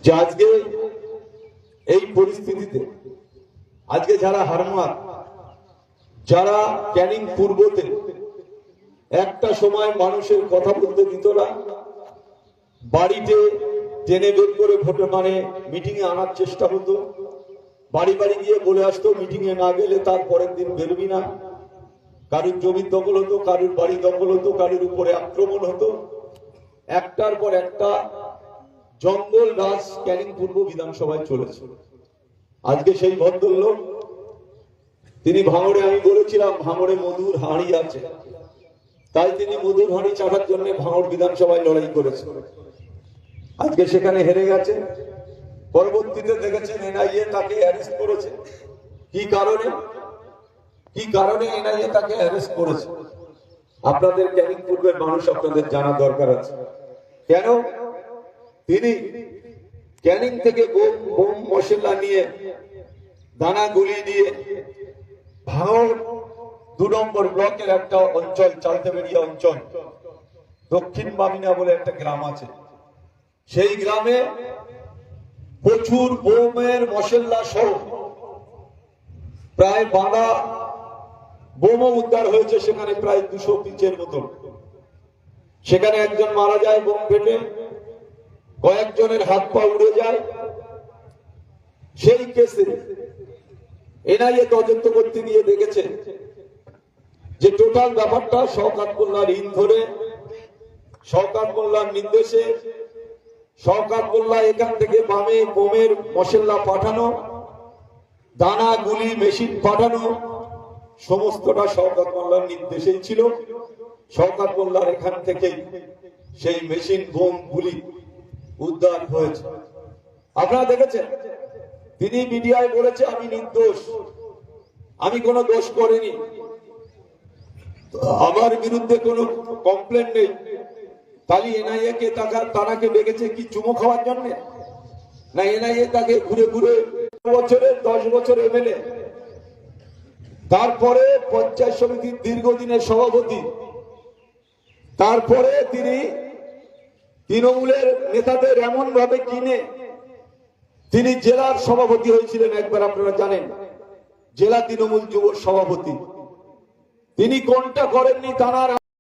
যে আজকে এই পরিস্থিতিতে আজকে যারা হারমাত, যারা ক্যানিং পূর্বতে একটা সময় মানুষের কথা বলতে দিত না, বাড়িতে টেনে বের করে ভোটে মানে মিটিং এ আনার চেষ্টা হতো, বাড়ি বাড়ি গিয়ে বলে আসতো মিটিং এ না গেলে তার পরের দিন বেরোবি না, কারুর জমির দখল হতো, কারুর বাড়ি দখল হতো, কারুর উপরে আক্রমণ হতো, একটার পর একটা জঙ্গল রাজ ক্যানিং পূর্ব বিধানসভায় চলেছে। আজকে সেই ভদ্রলোক তিনি ভাঙড়ে, আমি বলেছিলাম ভাঙড়ে মধুর হাঁড়ি আছে, তাই তিনি মধুর হাঁড়ি চাটার জন্য ভাঙড় বিধানসভায় লড়াই করেছেন। আজকে সেখানে হেরে গেছে। পরবর্তীতে দেখেছেন এনআইএ তাকে অ্যারেস্ট করেছে। কি কারণে এনআইএ তাকে অ্যারেস্ট করেছে আপনাদের ক্যানিং পূর্বের মানুষ আপনাদের জানা দরকার আছে। কেন? তিনি ক্যানিং থেকে বোম মশলা নিয়ে, দানা গুলি দিয়ে ভাঙড় 2 নম্বর ব্লকের একটা অঞ্চল, চালতেবেড়িয়া অঞ্চল, দক্ষিণ বামিনা বলে একটা গ্রাম আছে, সেই গ্রামে প্রচুর বোমের মশলা সহ প্রায় 12 বোমও উদ্ধার হয়েছে। সেখানে প্রায় 200 পিচের মতন। সেখানে একজন মারা যায় বোম ফেটে, কয়েকজনের হাত পা উড়ে যায়। সেই কেসে এনআইএ তদন্ত করতে গিয়ে দেখেছে যে টোটাল ব্যাপারটা শওকত মোল্লার ঋণ ধরে, শওকত মোল্লার নির্দেশে শওকত মোল্লা এখান থেকে বামে বোমের মশলা পাঠানো, দানা গুলি মেশিন পাঠানো, সমস্তটা শওকত মোল্লার নির্দেশেই ছিল। শওকত মোল্লার এখান থেকে সেই মেশিন বোম গুলি উদ্ধার হয়েছে। আপনারা দেখেছেন তিনি মিডিয়ায় বলেছে আমি নির্দোষ, আমি কোনো দোষ করিনি, আমার বিরুদ্ধে কোনো কমপ্লেন নেই। তাহলে এনআইএ কে তাকে ডেকেছে কি চুমো খাওয়ার জন্য? না এনআইএ তাকে ঘুরে ঘুরে 10 বছর এমএলএ, তারপরে পঞ্চায়েত সমিতির দীর্ঘদিনের সভাপতি, তারপরে তিনি তৃণমূলের নেতাদের এমন ভাবে কিনে তিনি জেলার সভাপতি হয়েছিলেন একবার, আপনারা জানেন, জেলা তৃণমূল যুব সভাপতি। তিনি কোনটা করেননি থানার